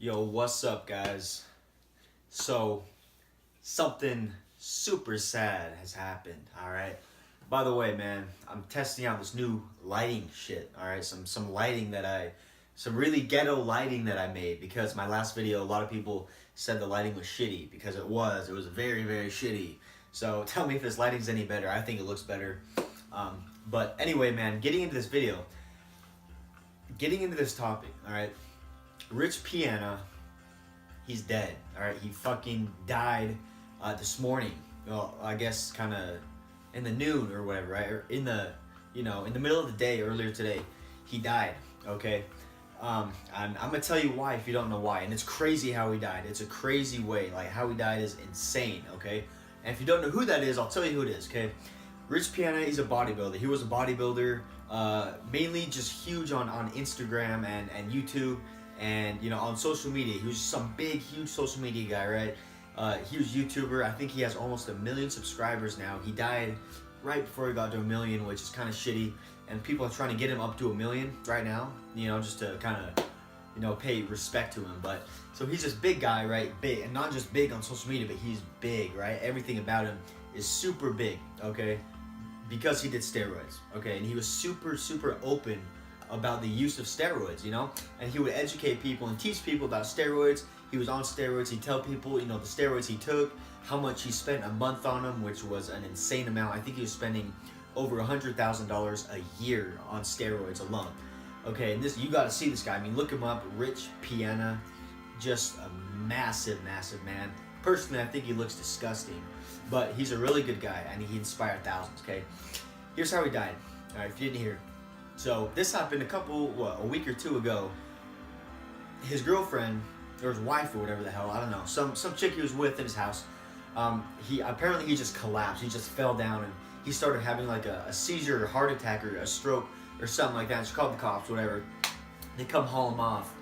Yo, what's up, guys? So, something super sad has happened, alright? By the way, man, I'm testing out this new lighting shit, alright? Some lighting some really ghetto lighting that I made, because my last video, a lot of people said the lighting was shitty, because it was very, very shitty. So, tell me if this lighting's any better. I think it looks better. But anyway, man, getting into this topic, alright? Rich Piana, he's dead. All right, he fucking died this morning. Well, I guess kind of in the noon or whatever, right? Or in the middle of the day earlier today, he died. Okay, and I'm gonna tell you why if you don't know why. And it's crazy how he died. It's a crazy way. Like how he died is insane. Okay, and if you don't know who that is, I'll tell you who it is. Okay, Rich Piana, he's a bodybuilder. He was a bodybuilder, mainly just huge on Instagram and YouTube. And on social media, he was some big, huge social media guy, right? Huge YouTuber. I think he has almost 1 million subscribers now. He died right before he got to 1 million, which is kind of shitty. And people are trying to get him up to 1 million right now, just to kind of, pay respect to him. But so he's this big guy, right? Big, and not just big on social media, but he's big, right? Everything about him is super big, okay? Because he did steroids, okay? And he was super, super open about the use of steroids, and he would educate people and teach people about steroids. He was on steroids. He'd tell people, the steroids he took, how much he spent a month on them, which was an insane amount. I think he was spending over $100,000 a year on steroids alone. Okay, and you got to see this guy. I mean, look him up, Rich Piana, just a massive, massive man. Personally, I think he looks disgusting, but he's a really good guy, and he inspired thousands. Okay, here's how he died. All right, if you didn't hear. So this happened a week or two ago. His girlfriend, or his wife, or whatever the hell, I don't know, some chick he was with in his house. He just collapsed. He just fell down and he started having like a seizure, or heart attack, or a stroke, or something like that. She called the cops, whatever. They come haul him off,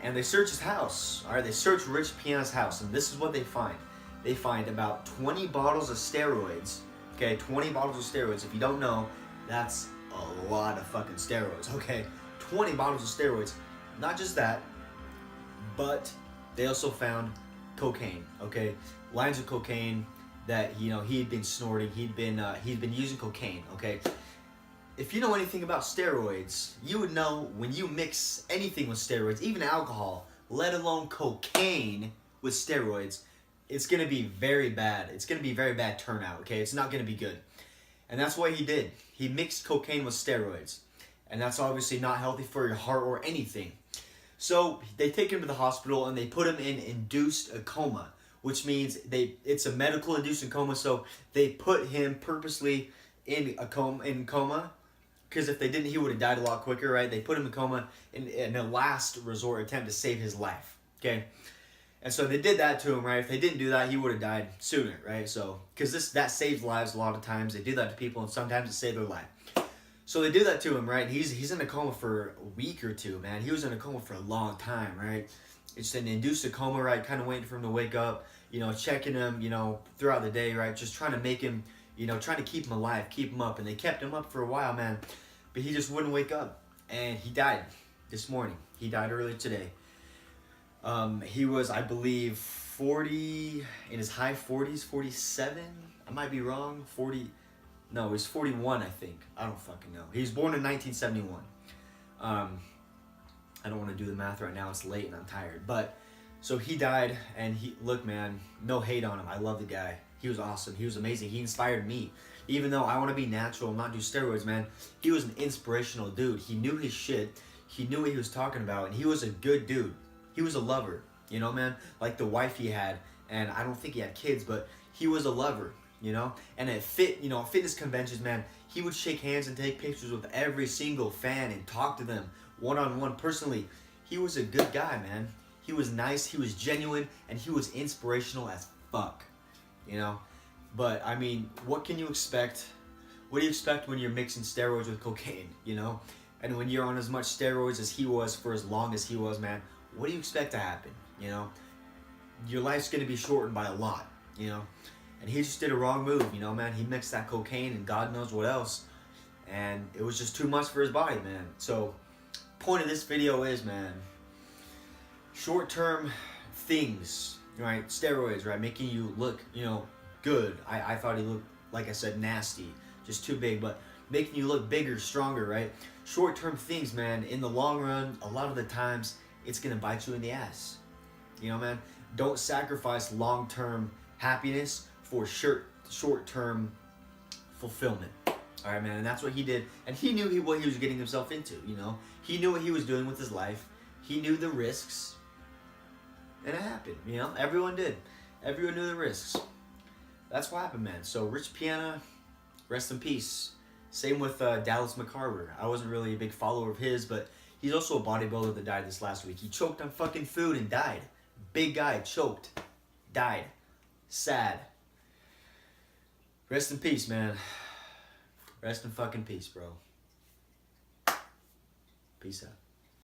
and they search his house. All right, they search Rich Piana's house, and this is what they find. They find about 20 bottles of steroids. Okay, 20 bottles of steroids. If you don't know, that's a lot of fucking steroids, okay? 20 bottles of steroids. Not just that, but they also found cocaine, okay? Lines of cocaine that he had been snorting. He'd been using cocaine, okay? If you know anything about steroids, you would know when you mix anything with steroids, even alcohol, let alone cocaine with steroids, it's gonna be very bad. It's gonna be very bad turnout, okay? It's not gonna be good. And that's what he did. He mixed cocaine with steroids. And that's obviously not healthy for your heart or anything. So they take him to the hospital and they put him in induced coma, which means it's a medical induced coma. So they put him purposely in coma, because if they didn't, he would have died a lot quicker, right? They put him in coma in a last resort attempt to save his life, okay? And so they did that to him, right? If they didn't do that, he would have died sooner, right? So, because that saves lives a lot of times. They do that to people, and sometimes it saves their life. So they do that to him, right? He's in a coma for a week or two, man. He was in a coma for a long time, right? It's an induced coma, right? Kind of waiting for him to wake up, checking him, throughout the day, right? Just trying to make him, trying to keep him alive, keep him up. And they kept him up for a while, man. But he just wouldn't wake up. And he died this morning. He died earlier today. He was, I believe, 40, in his high 40s, 47, I might be wrong, 40, no, he was 41, I think, I don't fucking know. He was born in 1971, I don't want to do the math right now, it's late and I'm tired, but, so he died, and look, man, no hate on him, I love the guy, he was awesome, he was amazing, he inspired me, even though I want to be natural and not do steroids, man, he was an inspirational dude, he knew his shit, he knew what he was talking about, and he was a good dude. He was a lover, man, like the wife he had, and I don't think he had kids, but he was a lover, and at fitness conventions, man, he would shake hands and take pictures with every single fan and talk to them one-on-one personally. He was a good guy, man. He was nice, he was genuine, and he was inspirational as fuck, but I mean, what can you expect? What do you expect when you're mixing steroids with cocaine, and when you're on as much steroids as he was for as long as he was, man? What do you expect to happen, Your life's going to be shortened by a lot, And he just did a wrong move, man. He mixed that cocaine and God knows what else. And it was just too much for his body, man. So, point of this video is, man, short-term things, right? Steroids, right? Making you look, good. I thought he looked, like I said, nasty, just too big, but making you look bigger, stronger, right? Short-term things, man, in the long run, a lot of the times, it's gonna bite you in the ass. Man? Don't sacrifice long-term happiness for short-term fulfillment. All right, man, and that's what he did. And he knew what he was getting himself into, He knew what he was doing with his life. He knew the risks. And it happened, Everyone did. Everyone knew the risks. That's what happened, man. So, Rich Piana, rest in peace. Same with Dallas Mcarver. I wasn't really a big follower of his, but he's also a bodybuilder that died this last week. He choked on fucking food and died. Big guy, choked, died. Sad. Rest in peace, man. Rest in fucking peace, bro. Peace out.